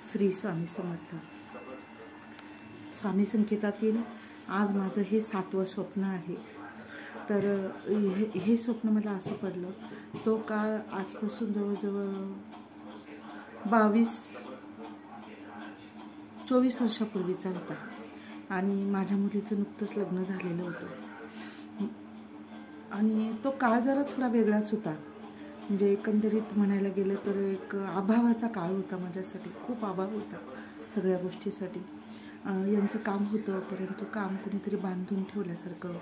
श्री स्वामी समर्थ. स्वामी संकेतातील आज माझं हे 7वं स्वप्न आहे. तर हे स्वप्न मला असं पडलं, तो काळ आजपासून जवळजवळ 24 वर्षापूर्वीचा होता आणि माझ्या मुलीचं नुकतंच लग्न झालेलं होतं. आणि तो काळ जरा थोडा वेगळाच होता. म्हणजे एकंदरीत म्हणायला गेलं तर एक अभावाचा काळ होता माझ्यासाठी. खूप अभाव होता सगळ्या गोष्टीसाठी. यांचं काम होतं, परंतु काम कुणीतरी बांधून ठेवल्यासारखं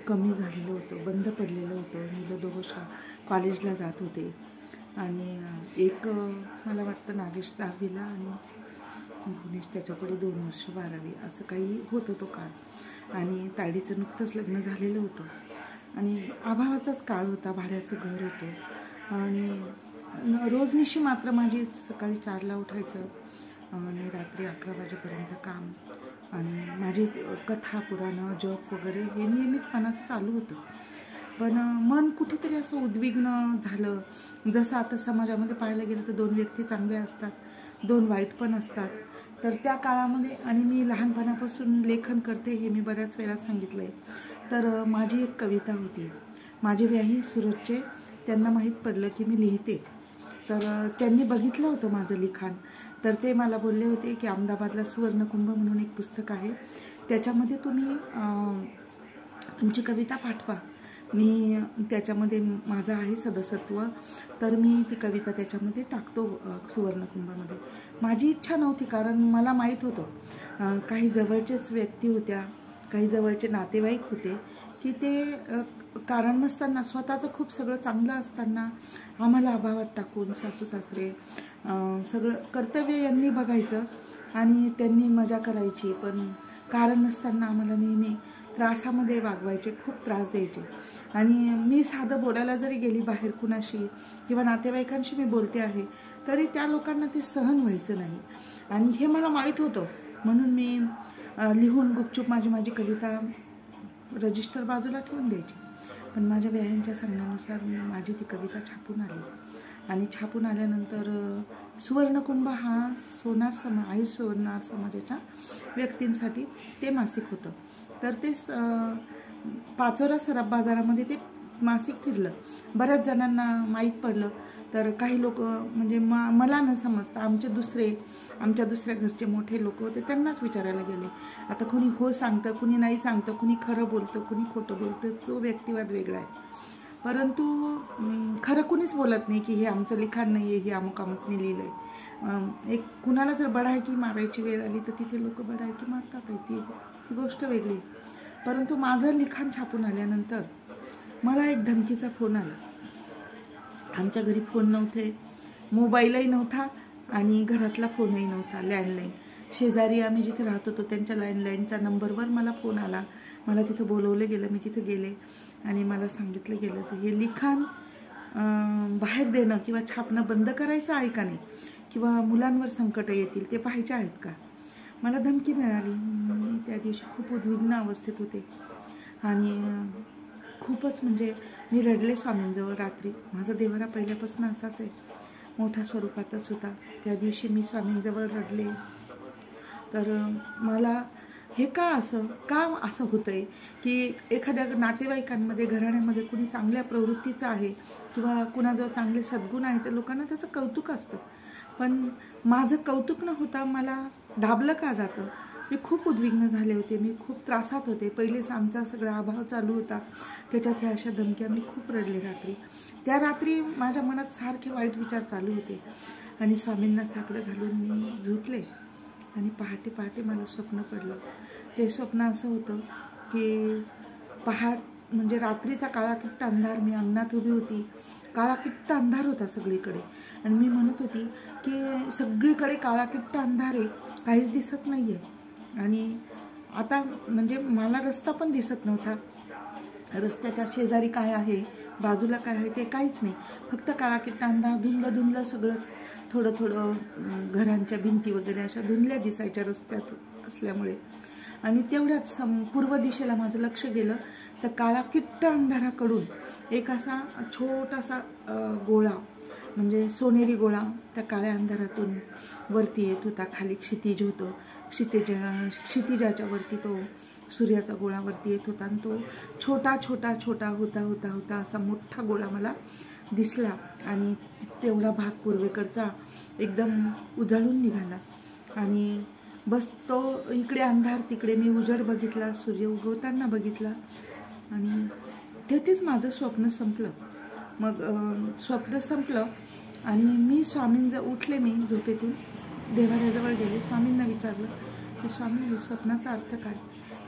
कमी झालेलं होतं, बंद पडलेलं होतं. मुलं दोघं कॉलेजला जात होते आणि एक मला वाटतं नागेश 10वीला आणि भुवनेश त्याच्यापुढे 2 वर्ष 12वी असं काही होतं तो काळ. आणि ताईडीचं नुकतंच लग्न झालेलं होतं आणि अभावाचाच काळ होता. भाड्याचं घर होतं आणि रोजनिशी मात्र माझी सकाळी 4ला उठायचं आणि रात्री 11 वाजेपर्यंत काम आणि माझी कथा पुराणं जप वगैरे हे नियमितपणाचं चालू होतं. पण मन कुठेतरी असं उद्विग्न झालं. जसं आता समाजामध्ये पाहायला गेलं तर 2 व्यक्ती चांगल्या असतात, 2 वाईट पण असतात. तर त्या काळामध्ये आणि मी लहानपणापासून लेखन करते हे मी बऱ्याच वेळा सांगितलं आहे. तर माझी एक कविता होती. माझे व्याही सुरतचे, त्यांना माहीत पडलं की मी लिहिते. तर त्यांनी बघितलं होतं माझं लिखाण. तर ते मला बोलले होते की अहमदाबादला सुवर्णकुंभ म्हणून एक पुस्तक आहे, त्याच्यामध्ये तुम्ही तुमची कविता पाठवा. मी त्याच्यामध्ये माझं आहे सदस्यत्व, तर मी ती कविता त्याच्यामध्ये टाकतो सुवर्णकुंभामध्ये. माझी इच्छा नव्हती, कारण मला माहीत होतं काही जवळचेच व्यक्ती होत्या, काही जवळचे नातेवाईक होते की ते कारण नसताना स्वतःचं खूप सगळं चांगलं असताना आम्हाला अभावात टाकून सासू सासरे सगळं कर्तव्य यांनी बघायचं आणि त्यांनी मजा करायची, पण कारण नसताना आम्हाला नेहमी त्रासामध्ये वागवायचे, खूप त्रास द्यायचे. आणि मी साधं बोलायला जरी गेली बाहेर कुणाशी किंवा नातेवाईकांशी मी बोलते आहे तरी त्या लोकांना ते सहन व्हायचं नाही. आणि हे मला माहीत होतं, म्हणून मी लिहून गुपचूप माझी कविता रजिस्टर बाजूला ठेवून द्यायची. पण माझ्या व्यायांच्या सांगण्यानुसार माझी ती कविता छापून आली आणि छापून आल्यानंतर सुवर्णकुंभ हा आहिर सोनार समाजाच्या व्यक्तींसाठी ते मासिक होतं. तर ते पाचोरा सराफ बाजारामध्ये ते मासिक फिरलं. बऱ्याच जणांना माहीत पडलं. तर काही लोक म्हणजे मला न समजता आमच्या दुसऱ्या घरचे मोठे लोक होते, त्यांनाच विचारायला गेले. आता कुणी हो सांगतं, कुणी नाही सांगतं, कुणी खरं बोलतं, कुणी खोटं बोलतं, तो व्यक्तिवाद वेगळा आहे. परंतु खरं कुणीच बोलत नाही की हे आमचं लिखाण नाही आहे, हे अमुक अमुकने लिहिलं आहे. एक कुणाला जर बडायकी मारायची वेळ आली तर तिथे लोक बडायकी मारतात, ती गोष्ट वेगळी. परंतु माझं लिखाण छापून आल्यानंतर मला एक धमकीचा फोन आला. आमच्या घरी फोन नव्हते, मोबाईलही नव्हता आणि घरातला फोनही नव्हता, लँडलाईन. शेजारी आम्ही जिथे राहत होतो त्यांच्या लँडलाईनच्या नंबरवर मला फोन आला. मला तिथं बोलवलं गेलं, मी तिथं गेले आणि मला सांगितलं गेलं की हे लिखाण बाहेर देणं किंवा छापणं बंद करायचं आहे का नाही, किंवा मुलांवर संकट येतील ते पाहायचे आहेत का. मला धमकी मिळाली. मी त्या दिवशी खूप उद्विग्न अवस्थेत होते आणि खूपच म्हणजे मी रडले स्वामींजवळ रात्री. माझा देवरा पहिल्यापासून असाच आहे, मोठ्या स्वरूपातच होता. त्या दिवशी मी स्वामींजवळ रडले. तर मला हे का असं होतंय की एखाद्या नातेवाईकांमध्ये घराण्यामध्ये कुणी चांगल्या प्रवृत्तीचं आहे किंवा कुणाजवळ चांगले सद्गुण आहे तर लोकांना त्याचं कौतुक असतं, पण माझं कौतुक न होता मला दाबलं का जातं. मी खूप उद्विग्न झाले होते, मी खूप त्रासात होते. पहिलेच आमचा सगळा अभाव चालू होता, त्याच्यात ह्या अशा धमक्या. मी खूप रडले रात्री. त्या रात्री माझ्या मनात सारखे वाईट विचार चालू होते आणि स्वामींना साकडं घालून मी झोपले आणि पहाटे मला स्वप्न पडलं. ते स्वप्न असं होतं की म्हणजे रात्रीचा काळाकिट्ट अंधार, मी अंगणात उभी होती, काळाकिट्ट अंधार होता सगळीकडे आणि मी म्हणत होती की सगळीकडे काळाकिट्ट अंधार आहे, काहीच दिसत नाही आहे. आणि आता म्हणजे मला रस्ता पण दिसत नव्हता. रस्त्याच्या शेजारी काय आहे, बाजूला काय आहे ते काहीच नाही, फक्त काळाकिट्ट अंधार, धुंदलं सगळंच. थोडं घरांच्या भिंती वगैरे अशा धुंदल्या दिसायच्या रस्त्यात असल्यामुळे. आणि तेवढ्याच पूर्व दिशेला माझं लक्ष गेलं तर काळाकिट्ट अंधाराकडून एक असा छोटासा गोळा म्हणजे सोनेरी गोळा त्या काळ्या अंधारातून वरती येत होता. खाली क्षितिज होतं, क्षितिजाच्या वरती तो सूर्याचा गोळा वरती येत होता आणि तो छोटा छोटा छोटा होता होता होता असा मोठा गोळा मला दिसला आणि तेवढा भाग पूर्वेकडचा एकदम उजळून निघाला. आणि बस तो इकडे अंधार तिकडे मी उजड बघितला, सूर्य उगवताना बघितला आणि तेथेच माझं स्वप्न संपलं. मग स्वप्न संपलं आणि मी उठले, मी झोपेतून देवाऱ्याजवळ गेले, स्वामींना विचारलं की स्वामी हे स्वप्नाचा अर्थ काय?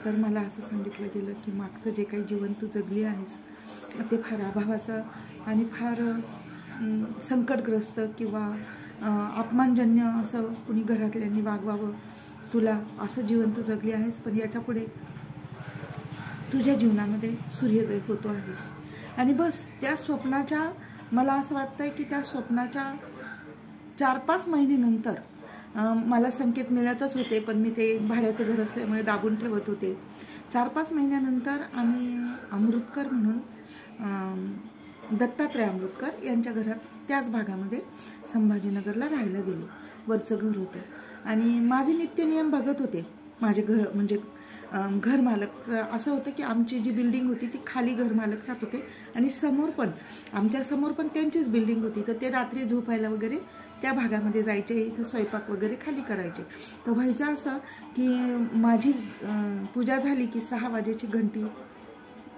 तर मला असं सांगितलं गेलं की मागचं जे काही जीवन तू जगली आहेस ते फार अभावाचं आणि फार संकटग्रस्त किंवा अपमानजन्य असं कुणी घरातल्यांनी वागवावं तुला, असं जीवन तू जगली आहेस, पण याच्यापुढे तुझ्या जीवनामध्ये सूर्योदय होतो आहे. आणि बस त्या स्वप्नाच्या, मला असं वाटतंय की त्या स्वप्नाच्या 4-5 महिन्यानंतर मला संकेत मिळतच होते, पण मी ते भाड्याचं घर असल्यामुळे दाबून ठेवत होते. 4-5 महिन्यानंतर आम्ही अमृतकर म्हणून दत्तात्रय अमृतकर यांच्या घरात त्याच भागामध्ये संभाजीनगरला राहायला गेलो. वरचं घर होतं आणि माझे नित्यनियम बघत होते. माझे घर म्हणजे घरमालकचं असं होतं की आमची जी बिल्डिंग होती ती खाली घरमालक राहत होते आणि आमच्या समोर पण त्यांचीच बिल्डिंग होती. तर ते रात्री झोपायला वगैरे त्या भागामध्ये जायचे, इथं स्वयंपाक वगैरे खाली करायचे. तर व्हायचं असं की माझी पूजा झाली की 6 वाजेची घंटी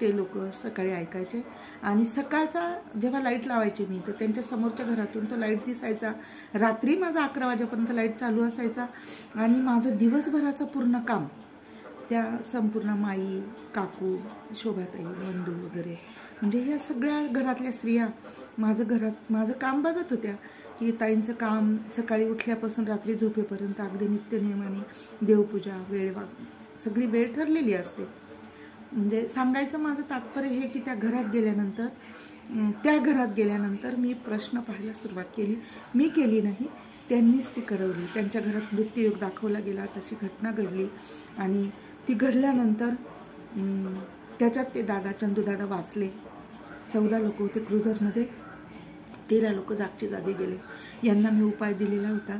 ते लोक सकाळी ऐकायचे आणि सकाळचा जेव्हा लाईट लावायचे मी तर त्यांच्या समोरच्या घरातून तो लाईट दिसायचा. रात्री माझा 11 वाजेपर्यंत लाईट चालू असायचा आणि माझं दिवसभराचं पूर्ण काम त्या संपूर्ण माई, काकू, शोभाताई, बंधू वगैरे म्हणजे ह्या सगळ्या घरातल्या स्त्रिया माझं काम बघत होत्या की ताईंचं काम सकाळी उठल्यापासून रात्री झोपेपर्यंत अगदी नित्यनियमाने देवपूजा, सगळी वेळ ठरलेली असते. म्हणजे सांगायचं माझं तात्पर्य हे की त्या घरात गेल्यानंतर मी प्रश्न पाहायला सुरुवात केली. मी केली नाही, त्यांनीच ती करवली. त्यांच्या घरात मृत्यूयोग दाखवला गेला, तशी घटना घडली आणि ती घडल्यानंतर त्याच्यात ते चंदूदादा वाचले. 14 लोक होते क्रुझरमध्ये, 13 लोक जागचे जागे गेले. यांना मी उपाय दिलेला होता,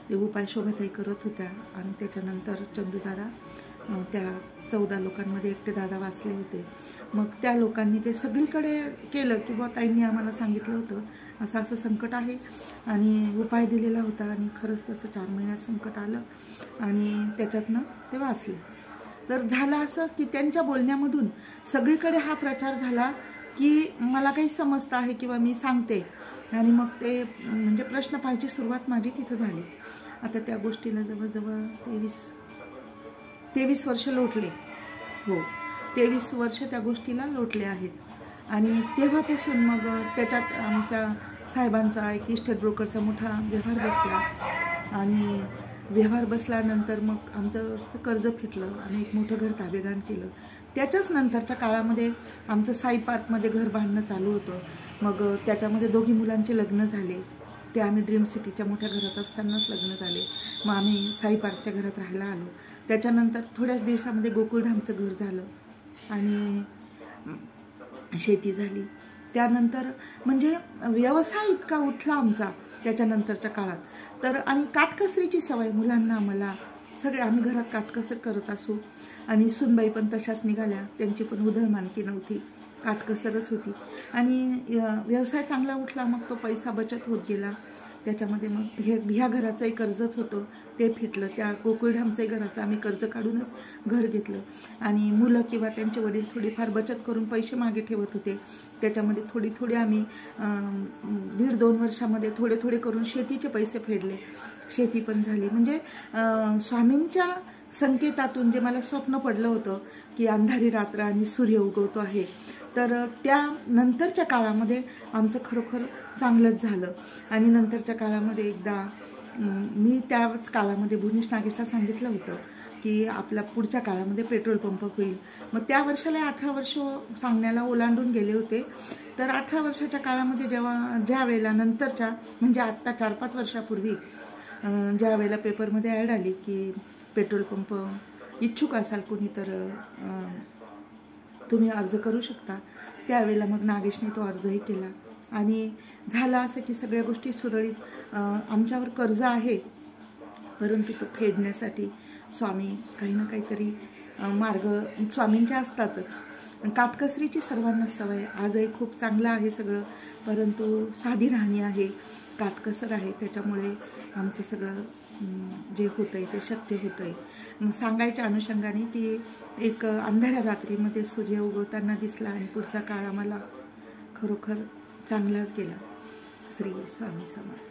ते उपाय शोभाताई करत होत्या आणि त्याच्यानंतर चंदूदादा, त्या 14 लोकांमध्ये एकटे दादा वाचले होते. मग त्या लोकांनी ते सगळीकडे केलं की बुवा ताईंनी आम्हाला सांगितलं होतं असं असं संकट आहे आणि उपाय दिलेला होता आणि खरंच तसं 4 महिन्यात संकट आलं आणि त्याच्यातनं ते वाचले. तर झालं असं की त्यांच्या बोलण्यामधून सगळीकडे हा प्रचार झाला की मला काही समजतं आहे किंवा मी सांगते आणि मग ते म्हणजे प्रश्न पाहायची सुरुवात माझी तिथं झाली. आता त्या गोष्टीला जवळजवळ 23 वर्ष लोटले. हो, 23 वर्ष त्या गोष्टीला लोटले आहेत आणि तेव्हापासून मग त्याच्यात आमच्या साहेबांचा एक इस्टेट ब्रोकरचा मोठा व्यवहार बसला आणि व्यवहार बसल्यानंतर मग आमचं कर्ज फिटलं आणि एक मोठं घर ताबेदार केलं. त्याच्याच नंतरच्या काळामध्ये आमचं साई पार्कमध्ये घर बांधणं चालू होतं. मग त्याच्यामध्ये 2 मुलांचे लग्न झाले. ते आम्ही ड्रीम सिटीच्या मोठ्या घरात असतानाच लग्न झाले. मग आम्ही साई पार्कच्या घरात राहायला आलो. त्याच्यानंतर थोड्याच दिवसामध्ये गोकुळधामचं घर झालं आणि शेती झाली. त्यानंतर म्हणजे व्यवसाय इतका उठला आमचा त्याच्यानंतरच्या काळात. तर आणि काटकसरीची सवय मुलांना, मला सगळे आम्ही घरात काटकसर करत असू आणि सुनबाई पण तशाच निघाल्या. त्यांची पण उधळमानकी नव्हती, काटकसरच होती आणि व्यवसाय चांगला उठला. मग तो पैसा बचत होत गेला. त्याच्यामध्ये मग ह्या घराचंही कर्जच होतं, ते फिटलं. त्या गोकुळधामचंही घराचं आम्ही कर्ज काढूनच घर घेतलं आणि मुलं किंवा त्यांचे वडील थोडीफार बचत करून पैसे मागे ठेवत होते. त्याच्यामध्ये थोडी आम्ही 1.5-2 वर्षामध्ये थोडे करून शेतीचे पैसे फेडले. शेती पण झाली. म्हणजे स्वामींच्या संकेतातून जे मला स्वप्न पडलं होतं की अंधारी रात्र आणि सूर्य उगवतो आहे, तर त्या नंतरच्या काळामध्ये आमचं खरोखर चांगलंच झालं. आणि नंतरच्या काळामध्ये एकदा मी त्याच काळामध्ये भुवनेश नागेशला सांगितलं होतं की आपल्या पुढच्या काळामध्ये पेट्रोल पंप होईल. मग त्या वर्षाला 18 वर्ष सांगण्याला ओलांडून गेले होते. तर 18 वर्षाच्या काळामध्ये ज्या वेळेला नंतरच्या म्हणजे आत्ता 4-5 वर्षापूर्वी ज्या वेळेला पेपरमध्ये ॲड आली की पेट्रोल पंप इच्छुक असाल कोणी तर तुम्ही अर्ज करू शकता, त्यावेळेला मग नागेशने तो अर्जही केला आणि झालं असं की सगळ्या गोष्टी सुरळीत, आमच्यावर कर्ज आहे परंतु तो फेडण्यासाठी स्वामी काही ना काहीतरी मार्ग स्वामींचे असतातच। काटकसरीची सर्वांना सवय, आजही खूप चांगलं आहे सगळं, परंतु साधी राहणी आहे, काटकसर आहे, त्याच्यामुळे आमचं सगळं जे होतं आहे ते शक्य होतं आहे। सांगायच्या अनुषंगाने की एक अंधाऱ्या रात्रीमध्ये सूर्य उगवताना दिसला आणि पुढचा काळ आम्हाला खरोखर चांगलाच गेला। श्री स्वामी समर्थ।